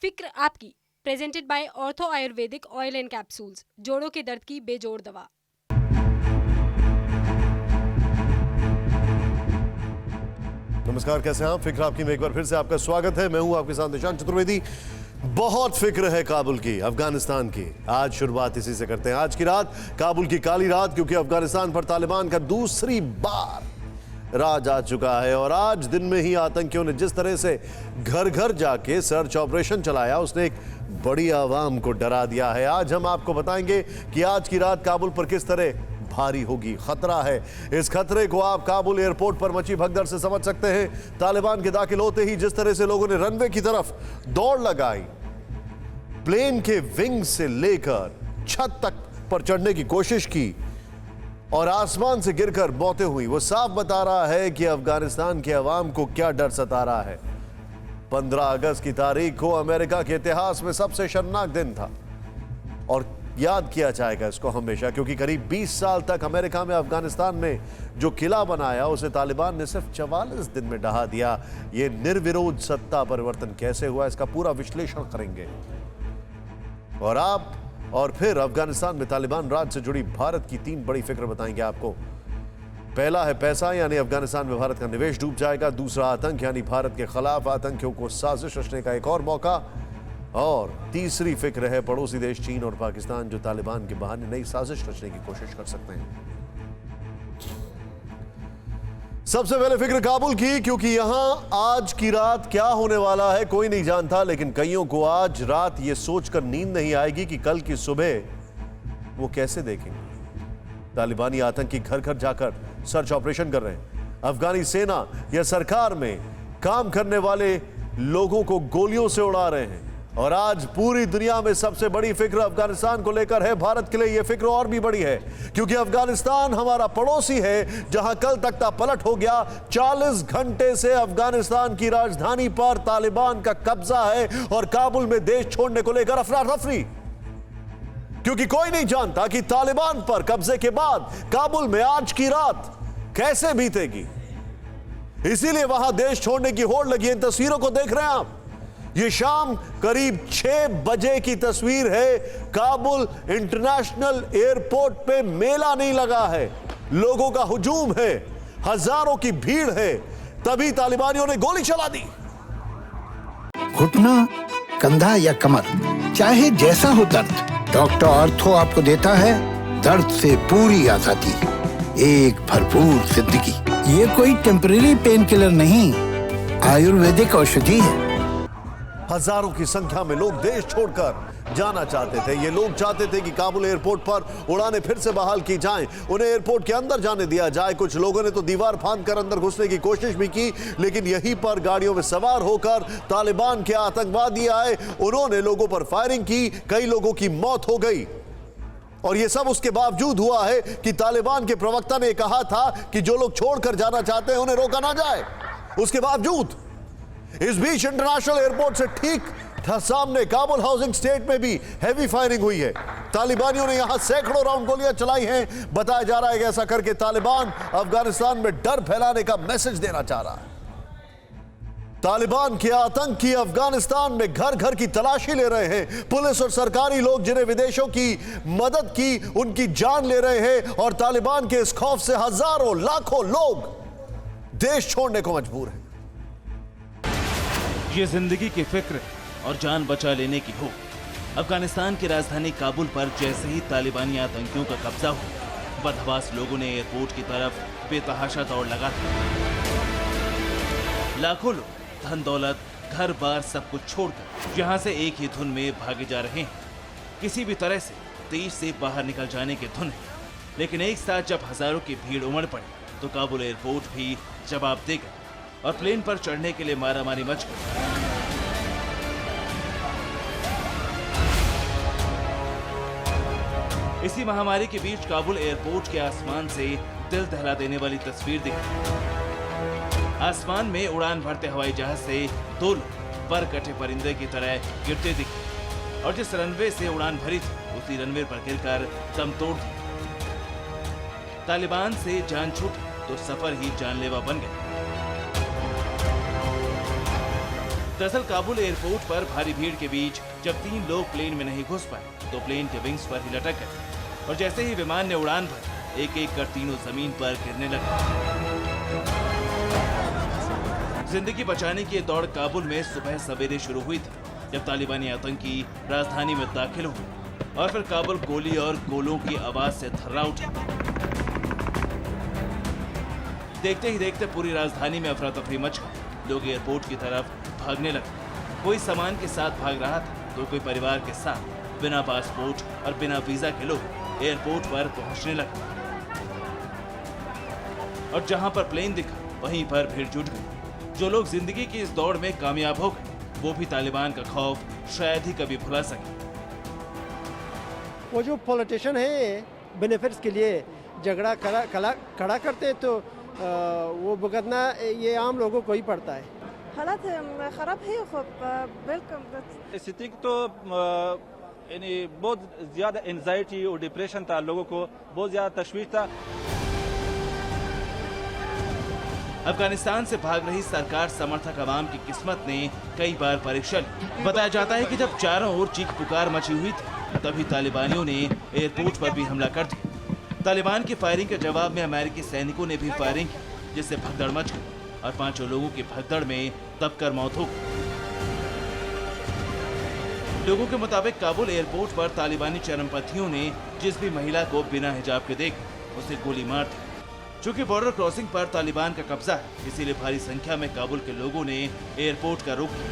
फिक्र आपकी, presented by ortho Ayurvedic oil and capsules, जोड़ों के दर्द की बेजोड़ दवा। नमस्कार, कैसे हैं आप? फिक्र आपकी में एक बार फिर से आपका स्वागत है। मैं हूं आपके साथ निशांत चतुर्वेदी। बहुत फिक्र है काबुल की, अफगानिस्तान की। आज शुरुआत इसी से करते हैं। आज की रात काबुल की काली रात, क्योंकि अफगानिस्तान पर तालिबान का दूसरी बार राज आ चुका है। और आज दिन में ही आतंकियों ने जिस तरह से घर घर जाके सर्च ऑपरेशन चलाया, उसने एक बड़ी आवाम को डरा दिया है। आज हम आपको बताएंगे कि आज की रात काबुल पर किस तरह भारी होगी। खतरा है। इस खतरे को आप काबुल एयरपोर्ट पर मची भगदड़ से समझ सकते हैं। तालिबान के दाखिल होते ही जिस तरह से लोगों ने रनवे की तरफ दौड़ लगाई, प्लेन के विंग से लेकर छत तक पर चढ़ने की कोशिश की और आसमान से गिरकर मौतें हुई, वो साफ बता रहा है कि अफगानिस्तान के अवाम को क्या डर सता रहा है। 15 अगस्त की तारीख को अमेरिका के इतिहास में सबसे शर्मनाक दिन था और याद किया जाएगा इसको हमेशा, क्योंकि करीब 20 साल तक अमेरिका में अफगानिस्तान में जो किला बनाया उसे तालिबान ने सिर्फ 44 दिन में ढहा दिया। ये निर्विरोध सत्ता परिवर्तन कैसे हुआ, इसका पूरा विश्लेषण करेंगे। और आप और फिर अफगानिस्तान में तालिबान राज से जुड़ी भारत की 3 बड़ी फिक्र बताएंगे आपको। पहला है पैसा, यानी अफगानिस्तान में भारत का निवेश डूब जाएगा। दूसरा आतंक, यानी भारत के खिलाफ आतंकियों को साजिश रचने का एक और मौका। और तीसरी फिक्र है पड़ोसी देश चीन और पाकिस्तान, जो तालिबान के बहाने नई साजिश रचने की कोशिश कर सकते हैं। सबसे पहले फिक्र काबुल की, क्योंकि यहां आज की रात क्या होने वाला है कोई नहीं जानता, लेकिन कईयों को आज रात यह सोचकर नींद नहीं आएगी कि कल की सुबह वो कैसे देखेंगे। तालिबानी आतंकी घर घर जाकर सर्च ऑपरेशन कर रहे हैं। अफगानी सेना या सरकार में काम करने वाले लोगों को गोलियों से उड़ा रहे हैं। और आज पूरी दुनिया में सबसे बड़ी फिक्र अफगानिस्तान को लेकर है। भारत के लिए यह फिक्र और भी बड़ी है, क्योंकि अफगानिस्तान हमारा पड़ोसी है, जहां कल तख्ता पलट हो गया। 40 घंटे से अफगानिस्तान की राजधानी पर तालिबान का कब्जा है और काबुल में देश छोड़ने को लेकर अफरा तफरी, क्योंकि कोई नहीं जानता कि तालिबान पर कब्जे के बाद काबुल में आज की रात कैसे बीतेगी। इसीलिए वहां देश छोड़ने की होड़ लगी। इन तस्वीरों को देख रहे हैं आप, ये शाम करीब 6 बजे की तस्वीर है। काबुल इंटरनेशनल एयरपोर्ट पे मेला नहीं लगा है, लोगों का हुजूम है, हजारों की भीड़ है, तभी तालिबानियों ने गोली चला दी। घुटना, कंधा या कमर, चाहे जैसा हो दर्द, डॉक्टर ऑर्थो आपको देता है दर्द से पूरी आजादी, एक भरपूर जिंदगी। ये कोई टेम्परेरी पेन किलर नहीं, आयुर्वेदिक औषधि है। हजारों की संख्या में लोग देश छोड़कर जाना चाहते थे। ये लोग चाहते थे कि काबुल एयरपोर्ट पर उड़ानें फिर से बहाल की जाएं, उन्हें एयरपोर्ट के अंदर जाने दिया जाए। कुछ लोगों ने तो दीवार फांदकर अंदर घुसने की कोशिश भी की, लेकिन यहीं पर गाड़ियों में सवार होकर तालिबान के आतंकवादी आए, उन्होंने लोगों पर फायरिंग की, कई लोगों की मौत हो गई। और यह सब उसके बावजूद हुआ है कि तालिबान के प्रवक्ता ने कहा था कि जो लोग छोड़कर जाना चाहते हैं उन्हें रोका ना जाए। उसके बावजूद इस बीच इंटरनेशनल एयरपोर्ट से ठीक सामने काबुल हाउसिंग स्टेट में भी हैवी फायरिंग हुई है। तालिबानियों ने यहां सैकड़ों राउंड गोलियां चलाई हैं। बताया जा रहा है कि ऐसा करके तालिबान अफगानिस्तान में डर फैलाने का मैसेज देना चाह रहा है। तालिबान के आतंकी अफगानिस्तान में घर घर की तलाशी ले रहे हैं। पुलिस और सरकारी लोग जिन्हें विदेशों की मदद की, उनकी जान ले रहे हैं। और तालिबान के इस खौफ से हजारों लाखों लोग देश छोड़ने को मजबूर हैं। ये जिंदगी की फिक्र और जान बचा लेने की हो। अफगानिस्तान की राजधानी काबुल पर जैसे ही तालिबानी आतंकियों का कब्जा हो, बदहवास लोगों ने एयरपोर्ट की तरफ बेतहाशा दौड़ लगा दी। लाखों लोग धन दौलत, घर बार सब कुछ छोड़कर यहां से एक ही धुन में भागे जा रहे हैं। किसी भी तरह से देश से बाहर निकल जाने की धुन है। लेकिन एक साथ जब हजारों की भीड़ उमड़ पड़ी तो काबुल एयरपोर्ट भी जवाब देगा और प्लेन पर चढ़ने के लिए मारामारी मच गई। इसी महामारी के बीच काबुल एयरपोर्ट के आसमान से दिल दहला देने वाली तस्वीर दिखी। आसमान में उड़ान भरते हवाई जहाज से 2 लोग पर कटे परिंदे की तरह गिरते दिखे और जिस रनवे से उड़ान भरी थी उसी रनवे पर गिरकर दम तोड़ दिया। तालिबान से जान छूटी तो सफर ही जानलेवा बन गया। दरअसल काबुल एयरपोर्ट पर भारी भीड़ के बीच जब 3 लोग प्लेन में नहीं घुस पाए तो प्लेन के विंग्स पर ही लटक गए और जैसे ही विमान ने उड़ान भरी एक एक कर तीनों जमीन पर गिरने लगे। जिंदगी बचाने की ये दौड़ काबुल में सुबह सवेरे शुरू हुई थी जब तालिबानी आतंकी राजधानी में दाखिल हुए और फिर काबुल गोली और गोलों की आवाज से थर्रा उठी। देखते ही देखते पूरी राजधानी में अफरा तफरी मच गई। लोग एयरपोर्ट की तरफ भागने लगे। कोई सामान के साथ भाग रहा था तो कोई परिवार के साथ बिना पासपोर्ट और बिना वीजा के लोग एयरपोर्ट पर पहुंचने लगे और जहां पर प्लेन दिखा वहीं पर भीड़ जुट गई। जो लोग जिंदगी की इस दौड़ में कामयाब हो गए वो भी तालिबान का खौफ शायद ही कभी भुला सके। वो जो पॉलिटिशियन है बेनिफिट्स के लिए झगड़ा खड़ा करते हैं तो वो भुगतना ये आम लोगों को ही पड़ता है। हालात खराब है बिल्कुल। स्थिति तो यानी बहुत ज़्यादा एंजाइटी और डिप्रेशन था, लोगों को बहुत ज़्यादा तशवीश था। अफगानिस्तान से भाग रही सरकार समर्थक अवाम की किस्मत ने कई बार परीक्षा ली। बताया जाता है कि जब चारों ओर चीख पुकार मची हुई थी तभी तालिबानियों ने एयरपोर्ट पर भी हमला कर दिया। तालिबान की फायरिंग के जवाब में अमेरिकी सैनिकों ने भी फायरिंग की जिससे भगदड़ मच गई और 5 लोगों की भगदड़ में दबकर मौत हो गई। लोगों के मुताबिक काबुल एयरपोर्ट पर तालिबानी चरमपंथियों ने जिस भी महिला को बिना हिजाब के देखा उसे गोली मार दी। चूंकि बॉर्डर क्रॉसिंग पर तालिबान का कब्जा है इसीलिए भारी संख्या में काबुल के लोगों ने एयरपोर्ट का रुख किया।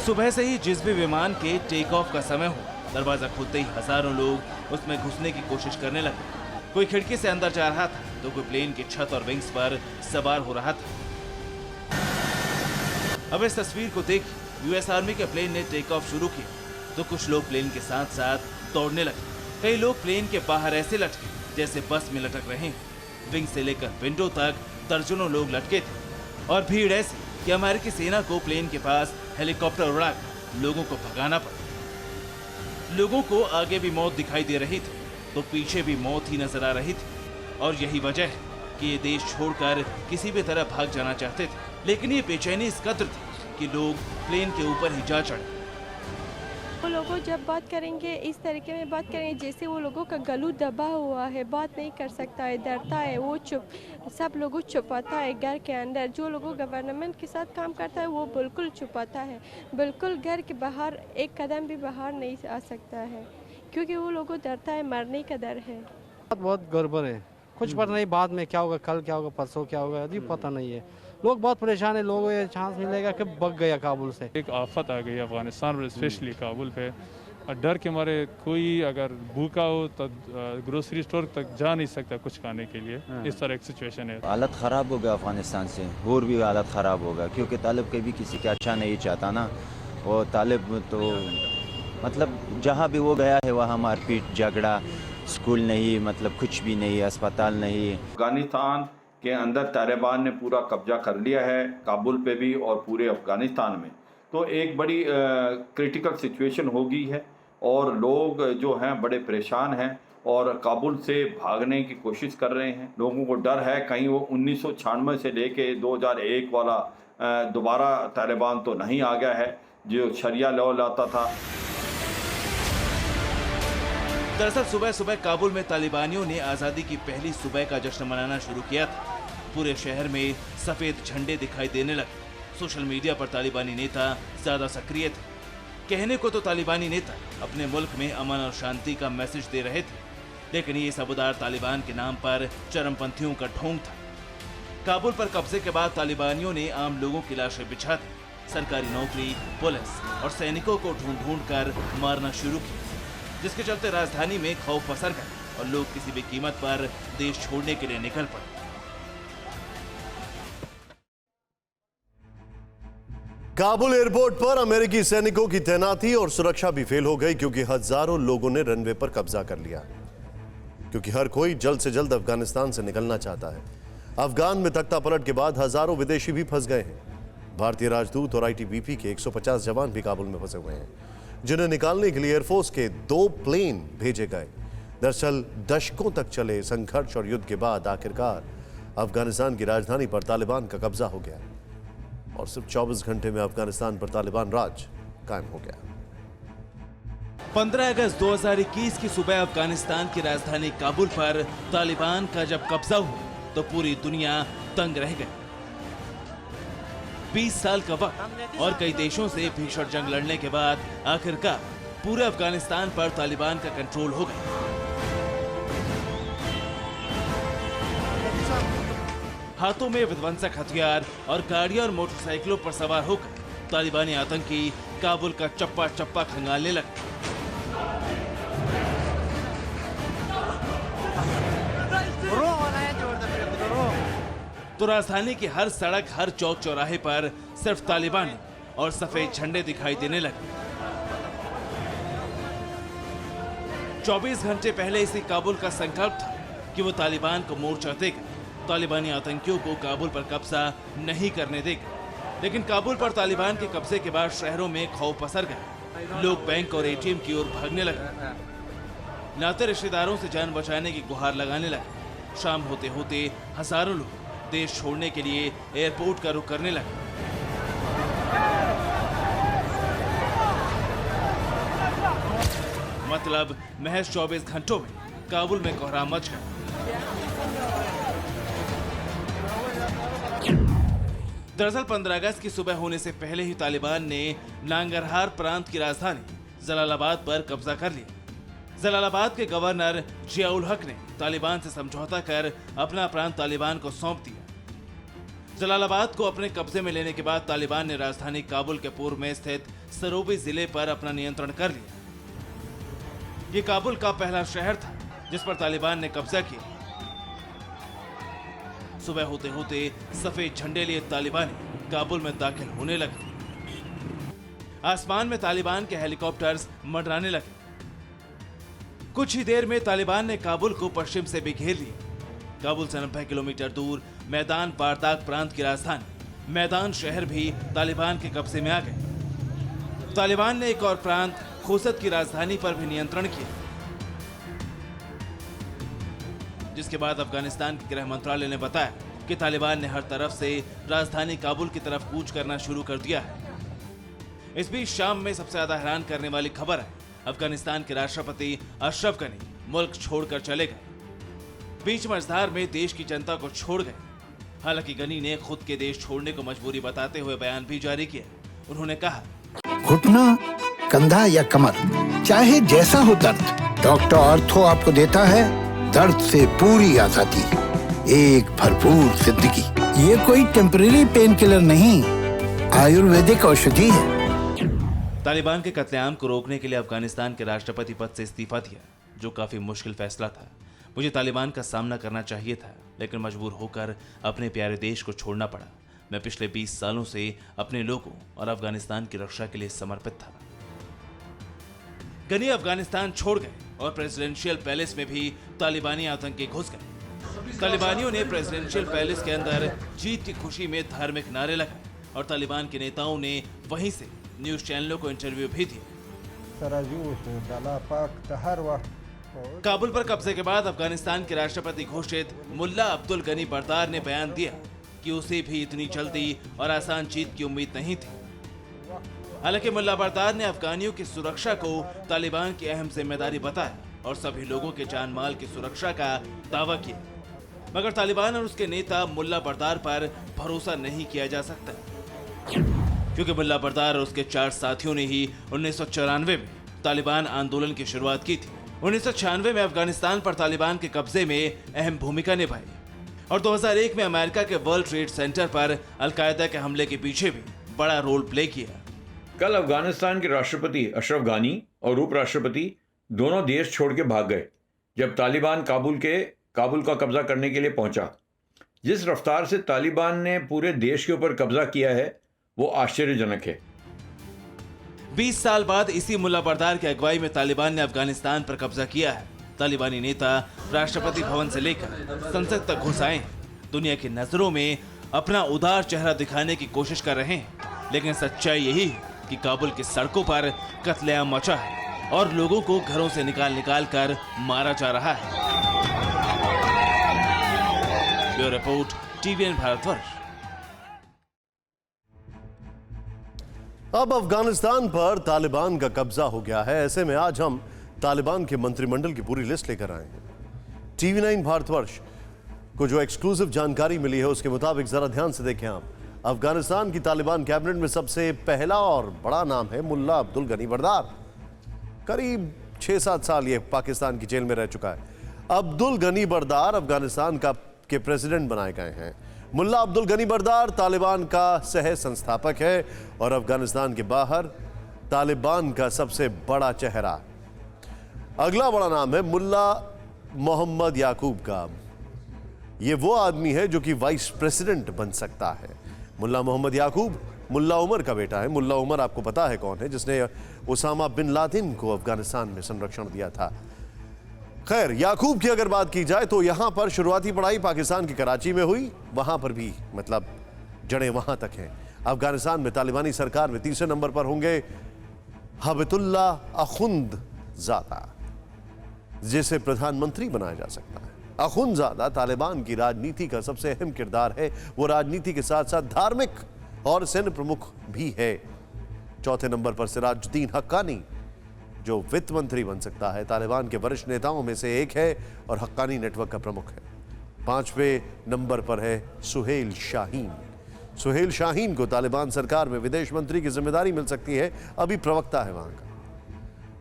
सुबह से ही जिस भी विमान के टेक ऑफ का समय हो दरवाजा खुलते ही हजारों लोग उसमें घुसने की कोशिश करने लगे। कोई खिड़की से अंदर जा रहा था तो कोई प्लेन की छत और विंग्स पर सवार हो रहा था। अब इस तस्वीर को देख यूएस आर्मी के प्लेन ने टेक ऑफ शुरू किया तो कुछ लोग प्लेन के साथ साथ दौड़ने लगे। कई लोग प्लेन के बाहर ऐसे लटके जैसे बस में लटक रहे हैं। विंग से लेकर विंडो तक दर्जनों लोग लटके थे और भीड़ ऐसी कि अमेरिकी सेना को प्लेन के पास हेलीकॉप्टर उड़ाकर लोगों को भगाना पड़ा। लोगों को आगे भी मौत दिखाई दे रही थी तो पीछे भी मौत ही नजर आ रही थी और यही वजह है कि ये देश छोड़कर किसी भी तरह भाग जाना चाहते थे। लेकिन ये बेचैनी इस कद्र थी कि लोग प्लेन के ऊपर ही जा चढ़े। वो लोगों जब बात करेंगे इस तरीके में बात करेंगे जैसे वो लोगों का गलू दबा हुआ है, बात नहीं कर सकता है, डरता है, वो चुप सब लोगों छुपाता है घर के अंदर। जो लोगों गवर्नमेंट के साथ काम करता है वो बिल्कुल छुपाता है, बिल्कुल घर के बाहर एक कदम भी बाहर नहीं आ सकता है क्योंकि वो लोगों डरता है, मरने का डर है। बहुत गड़बड़ है, कुछ पता नहीं बाद में क्या होगा, कल क्या होगा, परसों क्या होगा, अभी पता नहीं है। लोग बहुत परेशान है, लोगों को ये चांस मिलेगा कि भाग गया काबुल से। एक आफत आ गई अफगानिस्तान में, स्पेशली काबुल पे, और डर के मारे कोई अगर भूखा हो तो ग्रोसरी स्टोर तक जा नहीं सकता कुछ खाने के लिए। इस तरह एक सिचुएशन है। हालत ख़राब होगा अफगानिस्तान से, और भी हालत ख़राब होगा क्योंकि तालिब कभी किसी का अच्छा नहीं चाहता ना। वो तालिब तो मतलब जहाँ भी वो गया है वहाँ मारपीट झगड़ा, स्कूल नहीं, मतलब कुछ भी नहीं, अस्पताल नहीं। अफगानिस्तान के अंदर तालिबान ने पूरा कब्जा कर लिया है, काबुल पे भी और पूरे अफगानिस्तान में। तो एक बड़ी क्रिटिकल सिचुएशन हो गई है और लोग जो हैं बड़े परेशान हैं और काबुल से भागने की कोशिश कर रहे हैं। लोगों को डर है कहीं वो 1996 से लेके 2001 वाला दोबारा तालिबान तो नहीं आ गया है जो शरिया लॉ लाता था। दरअसल सुबह सुबह काबुल में तालिबानियों ने आजादी की पहली सुबह का जश्न मनाना शुरू किया था। पूरे शहर में सफेद झंडे दिखाई देने लगे। सोशल मीडिया पर तालिबानी नेता ज्यादा सक्रिय थे। कहने को तो तालिबानी नेता अपने मुल्क में अमन और शांति का मैसेज दे रहे थे, लेकिन ये सबूदार तालिबान के नाम पर चरमपंथियों का ढोंग था। काबुल पर कब्जे के बाद तालिबानियों ने आम लोगों की लाशें बिछा दी, सरकारी नौकरी, पुलिस और सैनिकों को ढूंढ ढूंढ कर मारना शुरू किया, जिसके चलते राजधानी में खौफ पसर गया और लोग किसी भी कीमत पर देश छोड़ने के लिए निकल पड़े। काबुल एयरपोर्ट पर अमेरिकी सैनिकों की तैनाती और सुरक्षा भी फेल हो गई क्योंकि हजारों लोगों ने रनवे पर कब्जा कर लिया, क्योंकि हर कोई जल्द से जल्द अफगानिस्तान से निकलना चाहता है। अफगान में तख्ता पलट के बाद हजारों विदेशी भी फंस गए हैं। भारतीय राजदूत और आईटीबीपी के 150 जवान भी काबुल में फंसे हुए हैं, जिन्हें निकालने के लिए एयरफोर्स के 2 प्लेन भेजे गए। दरअसल दशकों तक चले संघर्ष और युद्ध के बाद आखिरकार अफगानिस्तान की राजधानी पर तालिबान का कब्जा हो गया और सिर्फ 24 घंटे में अफगानिस्तान पर तालिबान राज कायम हो गया। 15 अगस्त 2021 की सुबह अफगानिस्तान की राजधानी काबुल पर तालिबान का जब कब्जा हुआ तो पूरी दुनिया दंग रह गई। 20 साल का वक्त और कई देशों से भीषण जंग लड़ने के बाद आखिरकार पूरे अफगानिस्तान पर तालिबान का कंट्रोल हो गया। हाथों में विध्वंसक हथियार और गाड़ियों और मोटरसाइकिलों पर सवार होकर तालिबानी आतंकी काबुल का चप्पा चप्पा खंगालने लगे। तो राजधानी की हर सड़क, हर चौक चौराहे पर सिर्फ तालिबान और सफेद झंडे दिखाई देने लगे। 24 घंटे पहले इसी काबुल का संकल्प था कि वो तालिबान को मोर्चा देगा, तालिबानी आतंकियों को काबुल पर कब्जा नहीं करने देगा। लेकिन काबुल पर तालिबान के कब्जे के बाद शहरों में खौफ पसर गया। लोग बैंक और एटीएम की ओर भागने लगे, नाते रिश्तेदारों से जान बचाने की गुहार लगाने लगे। शाम होते होते हजारों लोग देश छोड़ने के लिए एयरपोर्ट का रुख करने लगे। मतलब महज 24 घंटों में काबुल में कोहराम मच गया। दरअसल 15 अगस्त की सुबह होने से पहले ही तालिबान ने नांगरहार प्रांत की राजधानी जलालाबाद पर कब्जा कर लिया। जलालाबाद के गवर्नर जियाउल हक ने तालिबान से समझौता कर अपना प्रांत तालिबान को सौंप दिया। जलालाबाद को अपने कब्जे में लेने के बाद तालिबान ने राजधानी काबुल के पूर्व में स्थित सरोबी जिले पर अपना नियंत्रण कर लिया। ये काबुल का पहला शहर था जिस पर तालिबान ने कब्जा किया। सुबह होते होते सफेद झंडे लिए तालिबानी काबुल में दाखिल होने लगे। आसमान में तालिबान के हेलीकॉप्टर्स मंडराने लगे। कुछ ही देर में तालिबान ने काबुल को पश्चिम से भी घेर लिया। काबुल से 90 किलोमीटर दूर मैदान बारदाक प्रांत की राजधानी मैदान शहर भी तालिबान के कब्जे में आ गए। तालिबान ने एक और प्रांत खोसत की राजधानी पर भी नियंत्रण किया, जिसके बाद अफगानिस्तान के गृह मंत्रालय ने बताया कि तालिबान ने हर तरफ से राजधानी काबुल की तरफ कूच करना शुरू कर दिया है। इस बीच शाम में सबसे ज्यादा हैरान करने वाली खबर है, अफगानिस्तान के राष्ट्रपति अशरफ गनी मुल्क छोड़कर चले गए। बीच मझधार में देश की जनता को छोड़ गए। हालांकि गनी ने खुद के देश छोड़ने को मजबूरी बताते हुए बयान भी जारी किया। उन्होंने कहा, घुटना, कंधा या कमर, चाहे जैसा हो दर्द, डॉक्टर ऑर्थो आपको देता है दर्द से पूरी आजादी, एक भरपूर जिंदगी। ये कोई टेम्परेरी पेन किलर नहीं, आयुर्वेदिक औषधि है। तालिबान के कत्लेआम को रोकने के लिए अफगानिस्तान के राष्ट्रपति पद से इस्तीफा दिया, जो काफी मुश्किल फैसला था। मुझे तालिबान का सामना करना चाहिए था, लेकिन मजबूर होकर अपने प्यारे देश को छोड़ना पड़ा। मैं पिछले 20 सालों से अपने लोगों और अफगानिस्तान की रक्षा के लिए समर्पित था। गनी अफगानिस्तान छोड़ गए और प्रेसिडेंशियल पैलेस में भी तालिबानी आतंकी घुस गए। तालिबानियों ने प्रेसिडेंशियल पैलेस के अंदर जीत की खुशी में धार्मिक नारे लगाए और तालिबान के नेताओं ने वहीं से न्यूज चैनलों को इंटरव्यू भी दिए। काबुल पर कब्जे के बाद अफगानिस्तान के राष्ट्रपति घोषित मुल्ला अब्दुल गनी बरदार ने बयान दिया कि उसे भी इतनी जल्दी और आसान जीत की उम्मीद नहीं थी। हालांकि मुल्ला बरदार ने अफगानियों की सुरक्षा को तालिबान की अहम जिम्मेदारी बताया और सभी लोगों के जान माल की सुरक्षा का दावा किया। मगर तालिबान और उसके नेता मुल्ला बरदार पर भरोसा नहीं किया जा सकता, क्योंकि मुल्ला बरदार और उसके 4 साथियों ने ही 1994 में तालिबान आंदोलन की शुरुआत की थी। 1996 में अफगानिस्तान पर तालिबान के कब्जे में अहम भूमिका निभाई और 2001 में अमेरिका के वर्ल्ड ट्रेड सेंटर पर अलकायदा के हमले के पीछे भी बड़ा रोल प्ले किया। कल अफगानिस्तान के राष्ट्रपति अशरफ गानी और उपराष्ट्रपति दोनों देश छोड़ के भाग गए जब तालिबान काबुल का कब्जा करने के लिए पहुंचा। जिस रफ्तार से तालिबान ने पूरे देश के ऊपर कब्जा किया है वो आश्चर्यजनक है। 20 साल बाद इसी मुल्ला बरदार की अगुवाई में तालिबान ने अफगानिस्तान पर कब्जा किया है। तालिबानी नेता राष्ट्रपति भवन से लेकर संसद तक घुस आए हैं। दुनिया की नजरों में अपना उदार चेहरा दिखाने की कोशिश कर रहे हैं, लेकिन सच्चाई यही है कि काबुल की सड़कों पर कत्लेआम मचा है और लोगों को घरों से निकाल कर मारा जा रहा है। Bureau report, TVN Bharatvarsh. अब अफगानिस्तान पर तालिबान का कब्जा हो गया है। ऐसे में आज हम तालिबान के मंत्रिमंडल की पूरी लिस्ट लेकर आए हैं। TV9 भारतवर्ष को जो एक्सक्लूसिव जानकारी मिली है उसके मुताबिक जरा ध्यान से देखें आप। अफगानिस्तान की तालिबान कैबिनेट में सबसे पहला और बड़ा नाम है मुल्ला अब्दुल गनी बरदार। करीब 6-7 साल ये पाकिस्तान की जेल में रह चुका है। अब्दुल गनी बरदार अफगानिस्तान के प्रेसिडेंट बनाए गए हैं। मुल्ला अब्दुल गनी बरदार तालिबान का सह संस्थापक है और अफगानिस्तान के बाहर तालिबान का सबसे बड़ा चेहरा। अगला बड़ा नाम है मुल्ला मोहम्मद याकूब का। यह वो आदमी है जो कि वाइस प्रेसिडेंट बन सकता है। मुल्ला मोहम्मद याकूब मुल्ला उमर का बेटा है। मुल्ला उमर आपको पता है कौन है, जिसने उसामा बिन लादेन को अफगानिस्तान में संरक्षण दिया था। खैर, याकूब की अगर बात की जाए तो यहां पर शुरुआती पढ़ाई पाकिस्तान की कराची में हुई। वहां पर भी मतलब जड़ें वहां तक हैं। अफगानिस्तान में तालिबानी सरकार में तीसरे नंबर पर होंगे हबतुल्ला अखुंदजादा, जिसे प्रधानमंत्री बनाया जा सकता है। अखुंदजादा तालिबान की राजनीति का सबसे अहम किरदार है। वो राजनीति के साथ साथ धार्मिक और सैन्य प्रमुख भी है। चौथे नंबर पर सिराजुद्दीन हक्कानी, जो वित्त मंत्री बन सकता है, तालिबान के वरिष्ठ नेताओं में से एक है और हक्कानी नेटवर्क का प्रमुख है। 5वें नंबर पर है सुहेल शाहीन। सुहेल शाहीन को तालिबान सरकार में विदेश मंत्री की जिम्मेदारी मिल सकती है। अभी प्रवक्ता है वहां का।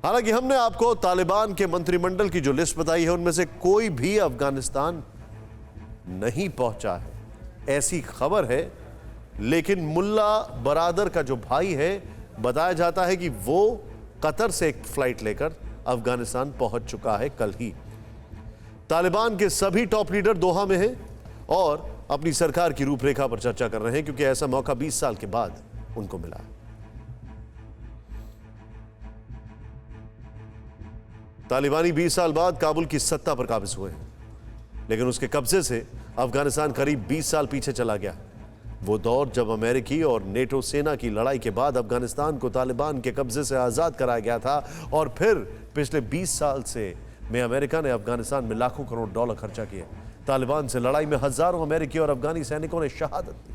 हालांकि हमने आपको तालिबान के मंत्रिमंडल की जो लिस्ट बताई है उनमें से कोई भी अफगानिस्तान नहीं पहुंचा है, ऐसी खबर है। लेकिन मुल्ला बरादर का जो भाई है, बताया जाता है कि वो कतर से एक फ्लाइट लेकर अफगानिस्तान पहुंच चुका है कल ही। तालिबान के सभी टॉप लीडर दोहा में हैं और अपनी सरकार की रूपरेखा पर चर्चा कर रहे हैं, क्योंकि ऐसा मौका 20 साल के बाद उनको मिला है। तालिबानी 20 साल बाद काबुल की सत्ता पर काबिज हुए हैं, लेकिन उसके कब्जे से अफगानिस्तान करीब 20 साल पीछे चला गया। वो दौर जब अमेरिकी और नेटो सेना की लड़ाई के बाद अफगानिस्तान को तालिबान के कब्जे से आज़ाद कराया गया था, और फिर पिछले 20 साल से में अमेरिका ने अफगानिस्तान में लाखों करोड़ डॉलर खर्चा किए। तालिबान से लड़ाई में हजारों अमेरिकी और अफगानी सैनिकों ने शहादत दी।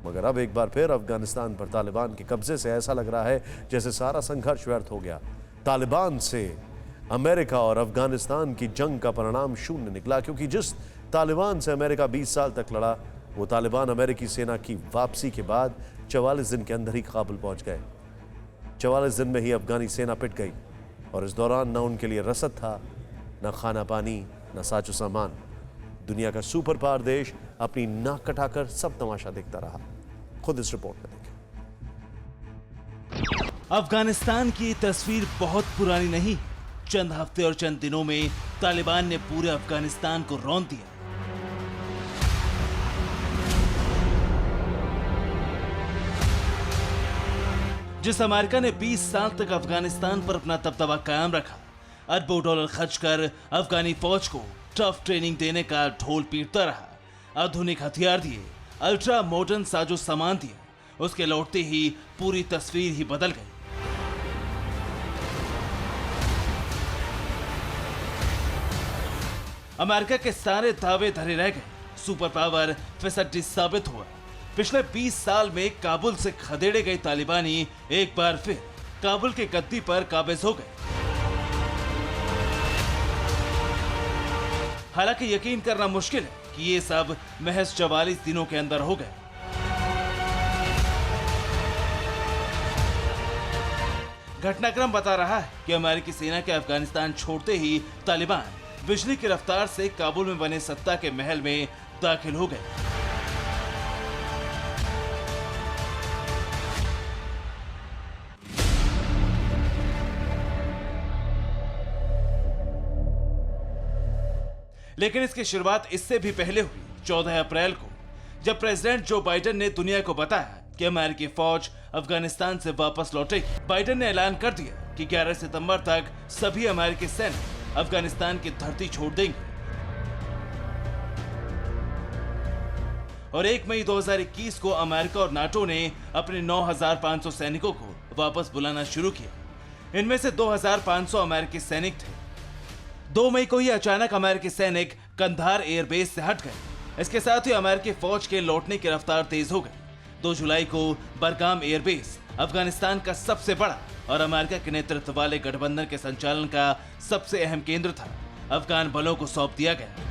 मगर अब एक बार फिर अफगानिस्तान पर तालिबान के कब्जे से ऐसा लग रहा है जैसे सारा संघर्ष व्यर्थ हो गया। तालिबान से अमेरिका और अफगानिस्तान की जंग का परिणाम शून्य निकला, क्योंकि जिस तालिबान से अमेरिका 20 साल तक लड़ा, वो तालिबान अमेरिकी सेना की वापसी के बाद 44 दिन के अंदर ही काबुल पहुंच गए। 44 दिन में ही अफगानी सेना पिट गई, और इस दौरान न उनके लिए रसद था, न खाना पानी, न साजो सामान। दुनिया का सुपर पावर देश अपनी नाक कटाकर सब तमाशा देखता रहा। खुद इस रिपोर्ट में देखें। अफगानिस्तान की तस्वीर बहुत पुरानी नहीं। चंद हफ्ते और चंद दिनों में तालिबान ने पूरे अफगानिस्तान को रौंद दिया। जिस अमेरिका ने 20 साल तक अफगानिस्तान पर अपना दबदबा कायम रखा, अरबों डॉलर खर्च कर अफगानी फौज को टफ ट्रेनिंग देने का ढोल पीटता रहा, आधुनिक हथियार दिए, अल्ट्रा मॉडर्न साजो सामान दिया, उसके लौटते ही पूरी तस्वीर ही बदल गई। अमेरिका के सारे दावे धरे रह गए। सुपर पावर फिसड्डी साबित हुआ। पिछले 20 साल में काबुल से खदेड़े गए तालिबानी एक बार फिर काबुल के गद्दी पर काबिज हो गए। हालांकि यकीन करना मुश्किल है कि ये सब महज 44 दिनों के अंदर हो गए। घटनाक्रम बता रहा है कि अमेरिकी सेना के अफगानिस्तान छोड़ते ही तालिबान बिजली की रफ्तार से काबुल में बने सत्ता के महल में दाखिल हो गए। लेकिन इसकी शुरुआत इससे भी पहले हुई। 14 अप्रैल को जब प्रेसिडेंट जो बाइडेन ने दुनिया को बताया कि अमेरिकी फौज अफगानिस्तान से वापस लौटेगी, बाइडेन ने ऐलान कर दिया कि 11 सितंबर तक सभी अमेरिकी सैनिक अफगानिस्तान की धरती छोड़ देंगे, और 1 मई 2021 को अमेरिका और नाटो ने अपने 9,500 सैनिकों को वापस बुलाना शुरू किया। इनमें से 2,500 अमेरिकी सैनिक थे। 2 मई को ही अचानक अमेरिकी सैनिक कंधार एयरबेस से हट गए। इसके साथ ही अमेरिकी फौज के लौटने की रफ्तार तेज हो गई। 2 जुलाई को बरगाम एयरबेस अफगानिस्तान का सबसे बड़ा और अमेरिका के नेतृत्व वाले गठबंधन के संचालन का सबसे अहम केंद्र था, अफगान बलों को सौंप दिया गया।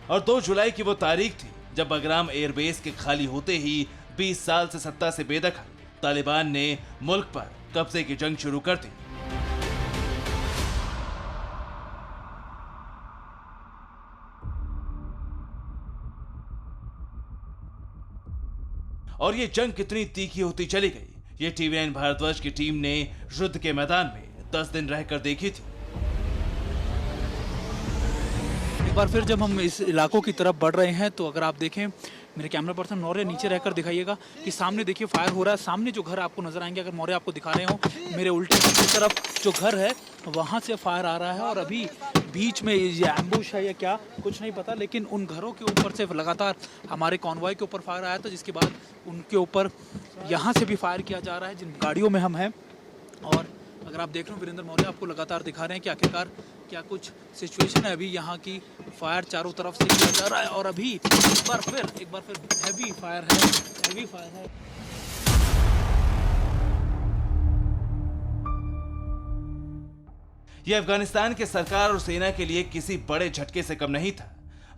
और 2 जुलाई की वो तारीख थी जब बगराम एयरबेस के खाली होते ही 20 साल से सत्ता से बेदखल तालिबान ने मुल्क पर कब्जे की जंग शुरू कर दी। और ये जंग कितनी तीखी होती चली गई, ये टीवी9 भारतवर्ष की टीम ने युद्ध के मैदान में 10 दिन रहकर देखी थी। एक बार फिर जब हम इस इलाकों की तरफ बढ़ रहे हैं तो अगर आप देखें, मेरे कैमरा पर्सन मौर्य नीचे रहकर दिखाइएगा कि सामने देखिए फायर हो रहा है। सामने जो घर आपको नजर आएंगे, अगर मौर्य आपको दिखा रहे हो, मेरे उल्टे की तरफ जो घर है वहाँ से फायर आ रहा है और अभी बीच में ये एम्बुश है या क्या कुछ नहीं पता, लेकिन उन घरों के ऊपर से लगातार हमारे कॉन्वॉय के ऊपर फायर आया था, जिसके बाद उनके ऊपर यहाँ से भी फायर किया जा रहा है जिन गाड़ियों में हम हैं। और अगर आप देख रहे हो वीरेंद्र मौर्य आपको लगातार दिखा रहे हैं कि आखिरकार क्या कुछ सिचुएशन है। अभी यहाँ की फायर चारों तरफ से किया जा रहा है और अभी एक बार फिर हैवी फायर है। यह अफगानिस्तान के सरकार और सेना के लिए किसी बड़े झटके से कम नहीं था।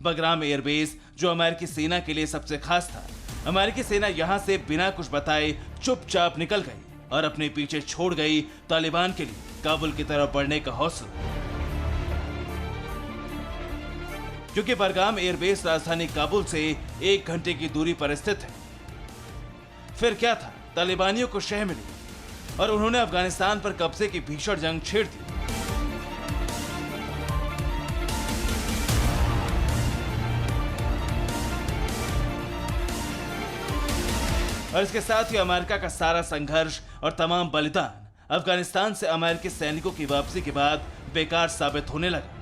बगराम एयरबेस जो अमेरिकी सेना के लिए सबसे खास था, अमेरिकी सेना यहां से बिना कुछ बताए चुपचाप निकल गई और अपने पीछे छोड़ गई तालिबान के लिए काबुल की तरफ बढ़ने का हौसला। क्योंकि बगराम एयरबेस राजधानी काबुल से 1 घंटे की दूरी पर स्थित है। फिर क्या था, तालिबानियों को शह मिली और उन्होंने अफगानिस्तान पर कब्जे की भीषण जंग छेड़ दी। और इसके साथ ही अमेरिका का सारा संघर्ष और तमाम बलिदान अफगानिस्तान से अमेरिकी सैनिकों की वापसी के बाद बेकार साबित होने लगा।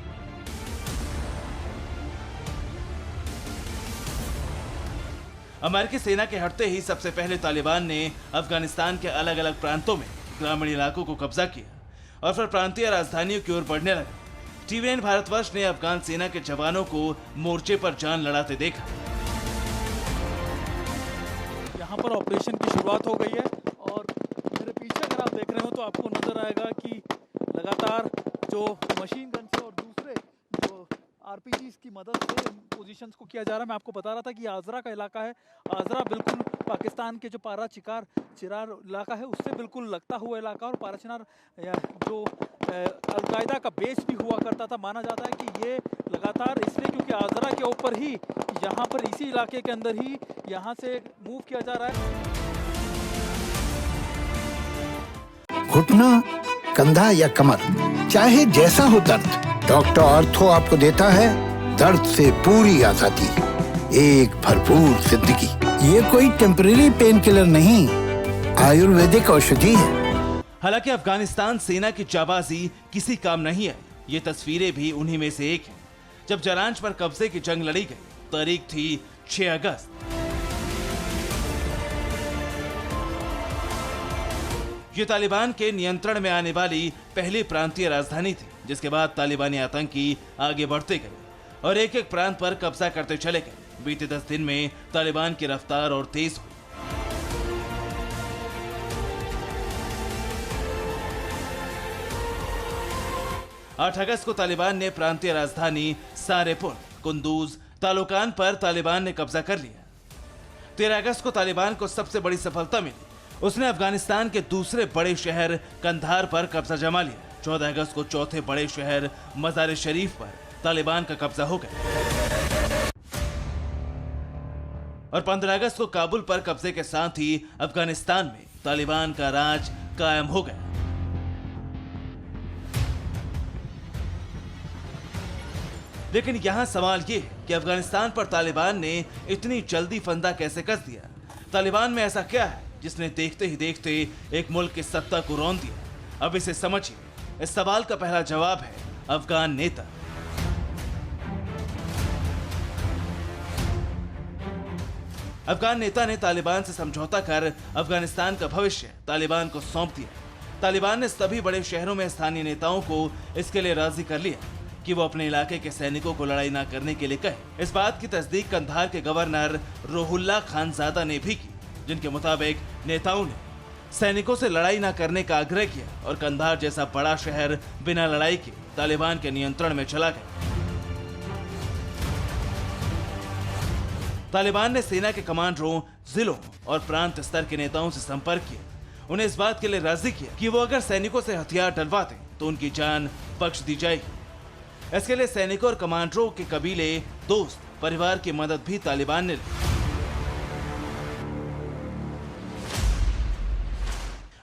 अमेरिकी सेना के हटते ही सबसे पहले तालिबान ने अफगानिस्तान के अलग अलग प्रांतों में ग्रामीण इलाकों को कब्जा किया और फिर प्रांतीय राजधानियों की ओर बढ़ने लगा। टीवी9 भारतवर्ष ने अफगान सेना के जवानों को मोर्चे पर जान लड़ाते देखा। यहाँ पर ऑपरेशन की शुरुआत हो गई है और मेरे पीछे अगर आप देख रहे हो तो आपको नजर आएगा कि लगातार जो मशीन गन से और दूसरे जो आरपीजीज की मदद से पोजीशंस को किया जा रहा है। मैं आपको बता रहा था कि आजरा का इलाका है। आजरा बिल्कुल पाकिस्तान के जो पारा चिरार इलाका है उससे बिल्कुल लगता हुआ इलाका, और पारा चिनार जो अलकायदा का बेस भी हुआ करता था। माना जाता है कि ये लगातार इसलिए क्योंकि आजरा के ऊपर ही, यहाँ पर इसी इलाके के अंदर ही यहाँ से मूव किया जा रहा है। घुटना, कंधा या कमर, चाहे जैसा हो दर्द, डॉक्टर ऑर्थो आपको देता है दर्द से पूरी आजादी, एक भरपूर जिंदगी। ये कोई टेम्परेरी पेन किलर नहीं, आयुर्वेदिक औषधि है। हालांकि अफगानिस्तान सेना की जाबाजी किसी काम नहीं है। ये तस्वीरें भी उन्हीं में से एक है जब जरांज पर कब्जे की जंग लड़ी गई। तारीख थी 6 अगस्त। ये तालिबान के नियंत्रण में आने वाली पहली प्रांतीय राजधानी थी, जिसके बाद तालिबानी आतंकी आगे बढ़ते गए और एक एक प्रांत पर कब्जा करते चले गए। बीते 10 दिन में तालिबान की रफ्तार और तेज हुई। आठ अगस्त को तालिबान ने प्रांतीय राजधानी सारेपुर, कुंदूज, तालोकान पर तालिबान ने कब्जा कर लिया। 13 अगस्त को तालिबान को सबसे बड़ी सफलता मिली। उसने अफगानिस्तान के दूसरे बड़े शहर कंधार पर कब्जा जमा लिया। 14 अगस्त को चौथे बड़े शहर मजार शरीफ पर तालिबान का कब्जा हो गया और 15 अगस्त को काबुल पर कब्जे के साथ ही अफगानिस्तान में तालिबान का राज कायम हो गया। लेकिन यहां सवाल ये है कि अफगानिस्तान पर तालिबान ने इतनी जल्दी फंदा कैसे कस दिया? तालिबान में ऐसा क्या है जिसने देखते ही देखते एक मुल्क की सत्ता को रौंद दिया? अब इसे समझिए। इस सवाल का पहला जवाब है अफगान नेता। अफगान नेता ने तालिबान से समझौता कर अफगानिस्तान का भविष्य तालिबान को सौंप दिया। तालिबान ने सभी बड़े शहरों में स्थानीय नेताओं को इसके लिए राजी कर लिया। कि वो अपने इलाके के सैनिकों को लड़ाई न करने के लिए कहे। इस बात की तस्दीक कंधार के गवर्नर रोहुल्ला खानजादा ने भी की, जिनके मुताबिक नेताओं ने सैनिकों से लड़ाई न करने का आग्रह किया और कंधार जैसा बड़ा शहर बिना लड़ाई के तालिबान के नियंत्रण में चला गया। तालिबान ने सेना के कमांडरों, जिलों और प्रांत स्तर के नेताओं से संपर्क किया, उन्हें इस बात के लिए राजी किया कि वो अगर सैनिकों से हथियार डलवाते तो उनकी जान बख्श दी जाएगी। इसके लिए सैनिकों और कमांडरों के कबीले, दोस्त, परिवार की मदद भी तालिबान ने ली।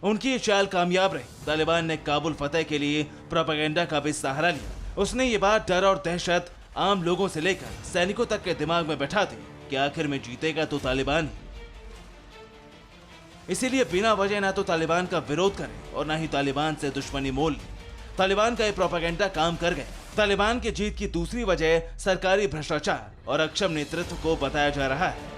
उनकी ये चाल कामयाब रही। तालिबान ने काबुल फतेह के लिए प्रोपेगेंडा का भी सहारा लिया। उसने ये बात डर और दहशत आम लोगों से लेकर सैनिकों तक के दिमाग में बैठा दी कि आखिर में जीतेगा तो तालिबान ही। इसीलिए बिना वजह ना तो तालिबान का विरोध करें और ना ही तालिबान से दुश्मनी मोल लें। तालिबान का ये प्रोपेगेंडा काम कर गया। तालिबान की जीत की दूसरी वजह सरकारी भ्रष्टाचार और अक्षम नेतृत्व को बताया जा रहा है।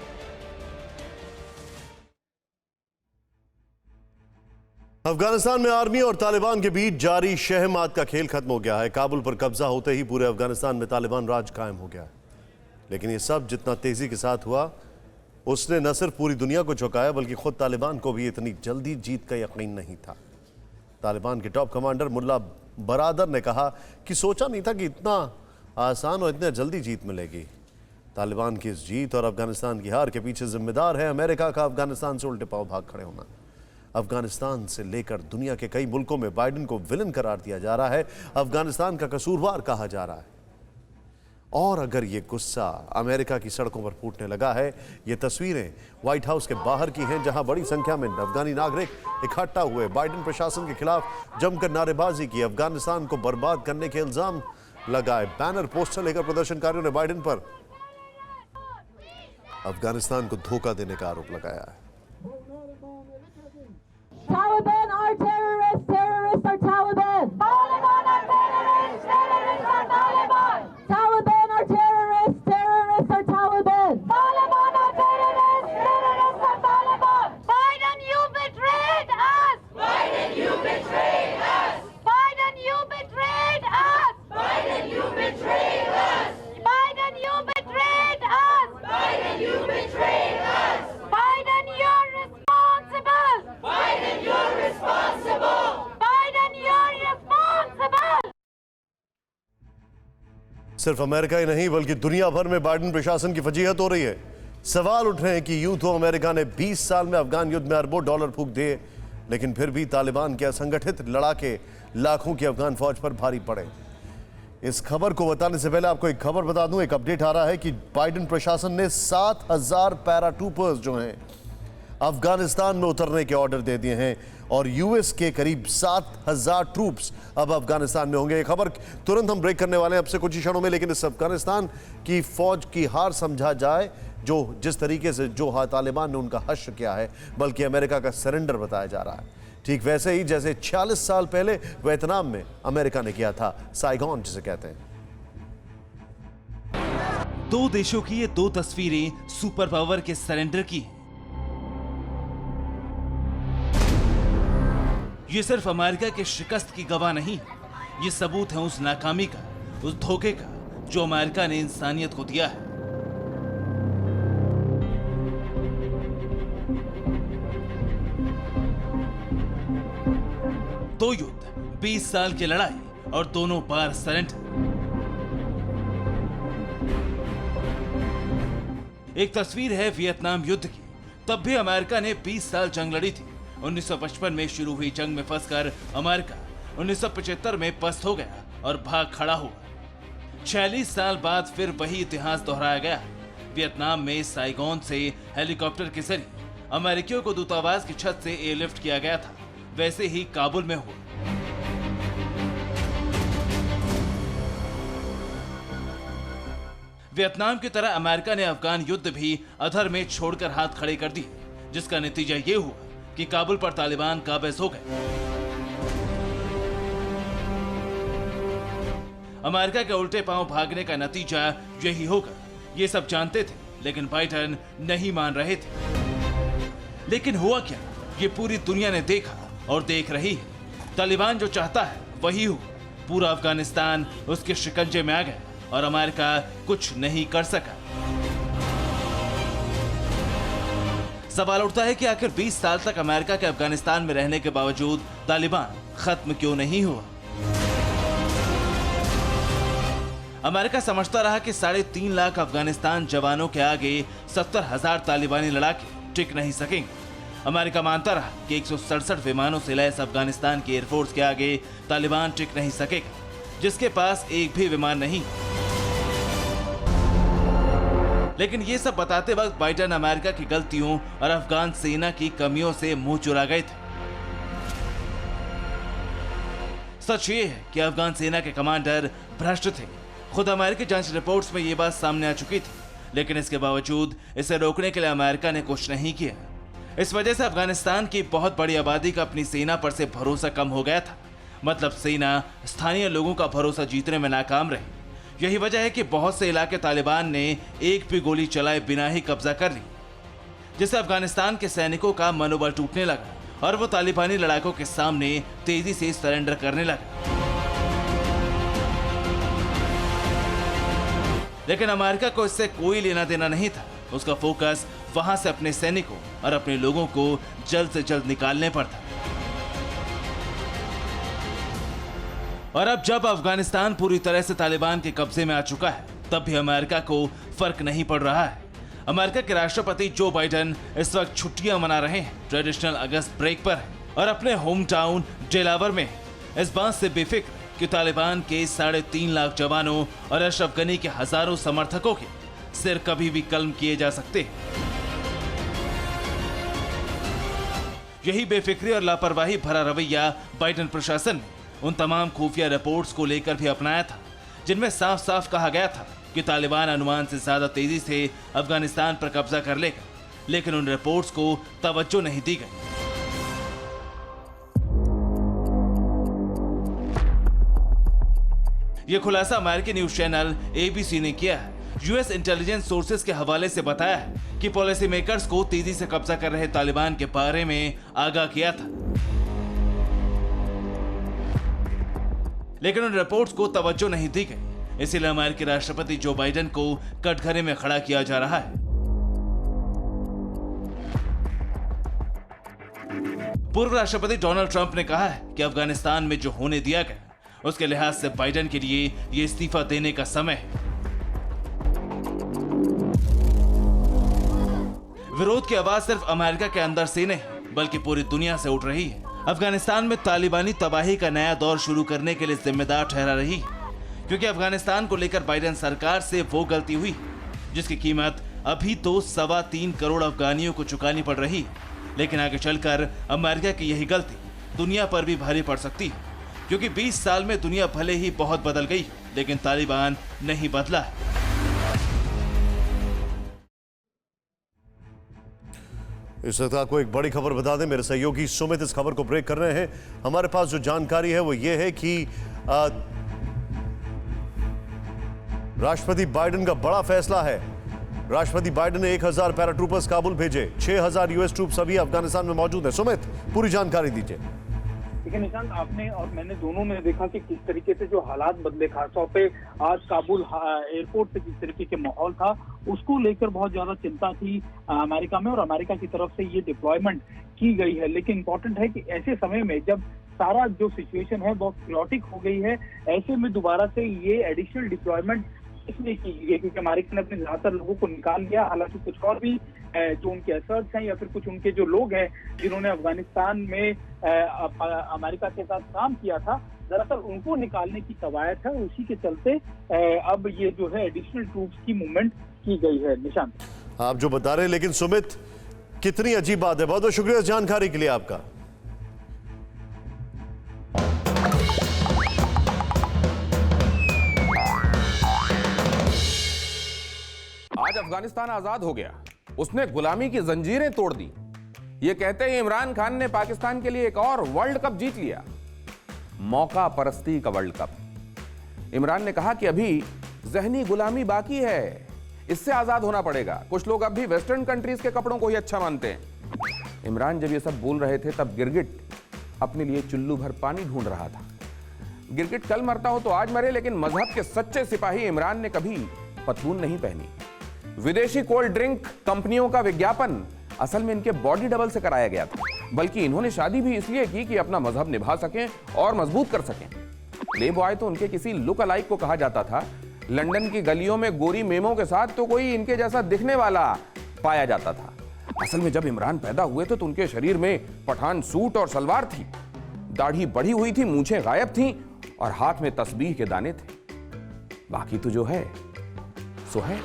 अफगानिस्तान में आर्मी और तालिबान के बीच जारी शहमात का खेल खत्म हो गया है। काबुल पर कब्जा होते ही पूरे अफगानिस्तान में तालिबान राज कायम हो गया है। लेकिन ये सब जितना तेजी के साथ हुआ, उसने न सिर्फ पूरी दुनिया को चौंकाया बल्कि खुद तालिबान को भी इतनी जल्दी जीत का यकीन नहीं था। तालिबान के टॉप कमांडर मुल्ला बरादर ने कहा कि सोचा नहीं था कि इतना आसान और इतना जल्दी जीत मिलेगी। तालिबान की इस जीत और अफगानिस्तान की हार के पीछे जिम्मेदार है अमेरिका का अफगानिस्तान से उल्टे पांव भाग खड़े होना। अफगानिस्तान से लेकर दुनिया के कई मुल्कों में बाइडेन को विलन करार दिया जा रहा है, अफगानिस्तान का कसूरवार कहा जा रहा है। और अगर ये गुस्सा अमेरिका की सड़कों पर फूटने लगा है, ये तस्वीरें व्हाइट हाउस के बाहर की हैं, जहां बड़ी संख्या में अफगानी नागरिक इकट्ठा हुए, बाइडेन प्रशासन के खिलाफ जमकर नारेबाजी की, अफगानिस्तान को बर्बाद करने के इल्जाम लगाए। बैनर, पोस्टर लेकर प्रदर्शनकारियों ने बाइडेन पर अफगानिस्तान को धोखा देने का आरोप लगाया है। Taliban are terrorists, terrorists are Taliban. Taliban are terrorists, terrorists are Taliban. Taliban are terrorists, terrorists are Taliban. Taliban are terrorists, terrorists are Taliban. Biden, you betrayed us. Biden, you betrayed us. Biden, you betrayed us. Biden, you betrayed us. Biden, you betrayed us. Biden, you betrayed us. Biden, you're responsible. Biden, you're responsible. Biden, you're responsible. सिर्फ America ही नहीं बल्कि दुनिया भर में Biden प्रशासन की फजीहत हो रही है। सवाल उठ रहे हैं कि यूं तो अमेरिका ने 20 साल में अफगान युद्ध में अरबों डॉलर फूंक दिए, लेकिन फिर भी तालिबान के असंगठित लड़ाके लाखों की अफगान फौज पर भारी पड़े। इस खबर को बताने से पहले आपको एक खबर बता दूं, एक अपडेट आ रहा है कि बाइडेन प्रशासन ने 7,000 पैराट्रूपर्स जो हैं अफगानिस्तान में उतरने के ऑर्डर दे दिए हैं और यूएस के करीब 7,000 ट्रूप्स अब अफगानिस्तान में होंगे। ये खबर तुरंत हम ब्रेक करने वाले हैं अब से कुछ ही क्षणों में, लेकिन इस अफगानिस्तान की फौज की हार समझा जाए, जो जिस तरीके से जो तालिबान ने उनका हश्र किया है, बल्कि अमेरिका का सरेंडर बताया जा रहा है, ठीक वैसे ही जैसे 46 साल पहले वियतनाम में अमेरिका ने किया था, साइगोन जिसे कहते हैं। दो देशों की ये दो तस्वीरें सुपर पावर के सरेंडर की हैं। ये सिर्फ अमेरिका के शिकस्त की गवाह नहीं, ये सबूत है उस नाकामी का, उस धोखे का जो अमेरिका ने इंसानियत को दिया है। दो युद्ध, 20 साल की लड़ाई और दोनों बार सरेंडर। एक तस्वीर है वियतनाम युद्ध की। तब भी अमेरिका ने 20 साल जंग लड़ी थी। 1955 में शुरू हुई जंग में फंसकर अमेरिका 1975 में पस्त हो गया और भाग खड़ा हुआ। 46 साल बाद फिर वही इतिहास दोहराया गया। वियतनाम में साइगोन से हेलीकॉप्टर के जरिए अमेरिकियों को दूतावास की छत से एयरलिफ्ट किया गया था, वैसे ही काबुल में हुआ। वियतनाम की तरह अमेरिका ने अफगान युद्ध भी अधर में छोड़कर हाथ खड़े कर दिए, जिसका नतीजा ये हुआ कि काबुल पर तालिबान काबिज हो गए। अमेरिका के उल्टे पांव भागने का नतीजा यही होगा, ये सब जानते थे, लेकिन बाइडेन नहीं मान रहे थे। लेकिन हुआ क्या, ये पूरी दुनिया ने देखा और देख रही है। तालिबान जो चाहता है वही हुआ। पूरा अफगानिस्तान उसके शिकंजे में आ गया और अमेरिका कुछ नहीं कर सका। सवाल उठता है कि आखिर 20 साल तक अमेरिका के अफगानिस्तान में रहने के बावजूद तालिबान खत्म क्यों नहीं हुआ। अमेरिका समझता रहा कि 3.5 लाख अफगानिस्तान जवानों के आगे 70,000 तालिबानी लड़ाके टिक नहीं सकेंगे। अमेरिका मानता रहा कि 167 विमानों से लैस अफगानिस्तान की एयरफोर्स के आगे तालिबान टिक नहीं सकेगा, जिसके पास एक भी विमान नहीं। लेकिन ये सब बताते वक्त बाइडेन अमेरिका की गलतियों और अफगान सेना की कमियों से मुंह चुरा गए थे। सच ये है कि अफगान सेना के कमांडर भ्रष्ट थे। खुद अमेरिकी जांच रिपोर्ट्स में ये बात सामने आ चुकी थी, लेकिन इसके बावजूद इसे रोकने के लिए अमेरिका ने कुछ नहीं किया। इस वजह से अफगानिस्तान की बहुत बड़ी आबादी का अपनी सेना पर से भरोसा कम हो गया था। मतलब सेना स्थानीय लोगों का भरोसा जीतने में नाकाम रही। यही वजह है कि बहुत से इलाके तालिबान ने एक भी गोली चलाए बिना ही कब्जा कर ली, जिससे अफगानिस्तान के सैनिकों का मनोबल टूटने लगा और वो तालिबानी लड़ाकों के सामने तेजी से सरेंडर करने लगा। लेकिन अमेरिका को इससे कोई लेना देना नहीं था। उसका फोकस वहां से अपने सैनिकों और अपने लोगों को जल्द से जल्द निकालने पर था। और अब जब अफगानिस्तान पूरी तरह से तालिबान के कब्जे में आ चुका है, तब भी अमेरिका को फर्क नहीं पड़ रहा है। अमेरिका के राष्ट्रपति जो बाइडेन इस वक्त छुट्टियां मना रहे हैं, ट्रेडिशनल अगस्त ब्रेक पर है और अपने होम टाउन डेलावर में इस बात से बेफिक्र कि तालिबान के 3.5 लाख जवानों और अशरफ गनी के हजारों समर्थकों के सिर कभी भी कलम किए जा सकते हैं। यही बेफिक्री और लापरवाही भरा रवैया बाइडेन प्रशासन ने उन तमाम खुफिया रिपोर्ट्स को लेकर भी अपनाया था, जिनमें साफ साफ कहा गया था कि तालिबान अनुमान से ज्यादा तेजी से अफगानिस्तान पर कब्जा कर लेगा, लेकिन उन रिपोर्ट्स को तवज्जो नहीं दी गई। यह खुलासा अमेरिकी न्यूज चैनल ABC ने किया है। यूएस इंटेलिजेंस सोर्सेज के हवाले से बताया है कि पॉलिसी मेकर्स को तेजी से कब्जा कर रहे तालिबान के बारे में आगाह किया था, लेकिन उन रिपोर्ट्स को तवज्जो नहीं दी गई। इसीलिए अमेरिकी राष्ट्रपति जो बाइडेन को कटघरे में खड़ा किया जा रहा है। पूर्व राष्ट्रपति डोनाल्ड ट्रंप ने कहा है कि अफगानिस्तान में जो होने दिया गया, उसके लिहाज से बाइडेन के लिए ये इस्तीफा देने का समय है। विरोध की आवाज सिर्फ अमेरिका के अंदर से नहीं, बल्कि पूरी दुनिया से उठ रही है। अफगानिस्तान में तालिबानी तबाही का नया दौर शुरू करने के लिए जिम्मेदार ठहरा रही, क्योंकि अफगानिस्तान को लेकर बाइडेन सरकार से वो गलती हुई जिसकी कीमत अभी तो 3.25 करोड़ अफगानियों को चुकानी पड़ रही है। लेकिन आगे चलकर अमेरिका की यही गलती दुनिया पर भी भारी पड़ सकती है, क्योंकि 20 साल में दुनिया भले ही बहुत बदल गई, लेकिन तालिबान नहीं बदला है। इस वक्त आपको एक बड़ी खबर बता दें, मेरे सहयोगी सुमित इस खबर को ब्रेक कर रहे हैं। हमारे पास जो जानकारी है वो ये है कि राष्ट्रपति बाइडेन का बड़ा फैसला है। राष्ट्रपति बाइडेन ने 1000 पैराट्रूपर्स काबुल भेजे, 6000 यूएस ट्रूप्स अभी अफगानिस्तान में मौजूद हैं। सुमित, पूरी जानकारी दीजिए। देखिए निशांत, आपने और मैंने दोनों में देखा कि किस तरीके से जो हालात बदले, खासतौर पे आज काबुल एयरपोर्ट पे जिस तरीके के माहौल था, उसको लेकर बहुत ज्यादा चिंता थी अमेरिका में, और अमेरिका की तरफ से ये डिप्लॉयमेंट की गई है। लेकिन इम्पोर्टेंट है कि ऐसे समय में जब सारा जो सिचुएशन है बहुत क्रियोटिक हो गई है, ऐसे में दोबारा से ये एडिशनल डिप्लॉयमेंट इसलिए की गई क्योंकि अमेरिका ने अपने ज्यादातर लोगों को निकाल लिया। हालांकि कुछ और भी जो उनके असर्ट्स हैं या फिर कुछ उनके जो लोग हैं जिन्होंने अफगानिस्तान में अमेरिका के साथ काम किया था, दरअसल उनको निकालने की कवायद है। उसी के चलते अब ये जो है एडिशनल ट्रूप्स की मूवमेंट की गई है। निशांत, आप जो बता रहे हैं, लेकिन सुमित कितनी अजीब बात है। बहुत बहुत शुक्रिया इस जानकारी के लिए आपका। आज अफगानिस्तान आजाद हो गया, उसने गुलामी की जंजीरें तोड़ दी। ये कहते ही इमरान खान ने पाकिस्तान के लिए एक और वर्ल्ड कप जीत लिया, मौका परस्ती का वर्ल्ड कप। इमरान ने कहा कि अभी जहनी गुलामी बाकी है, इससे आजाद होना पड़ेगा। कुछ लोग अब भी वेस्टर्न कंट्रीज के कपड़ों को ही अच्छा मानते हैं। इमरान जब ये सब बोल रहे थे, तब गिरगिट अपने लिए चुल्लू भर पानी ढूंढ रहा था। गिरगिट कल मरता हो तो आज मरे, लेकिन मजहब के सच्चे सिपाही इमरान ने कभी पतलून नहीं पहनी। विदेशी कोल्ड ड्रिंक कंपनियों का विज्ञापन असल में इनके बॉडी डबल से कराया गया था, बल्कि इन्होंने शादी भी इसलिए की कि अपना मजहब निभा सकें और मजबूत कर सकें। प्ले बॉय तो उनके किसी लुक अलाइक को कहा जाता था। लंदन की गलियों में गोरी मेमों के साथ तो कोई इनके जैसा दिखने वाला पाया जाता था। असल में जब इमरान पैदा हुए थे तो उनके शरीर में पठान सूट और सलवार थी, दाढ़ी बढ़ी हुई थी, मूंछें गायब थीं और हाथ में तस्बीह के दाने थे। बाकी तो जो है सो है।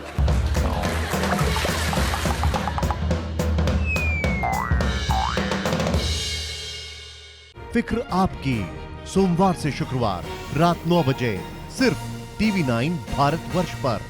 फिक्र आपकी, सोमवार से शुक्रवार रात 9 बजे सिर्फ TV9 भारतवर्ष पर।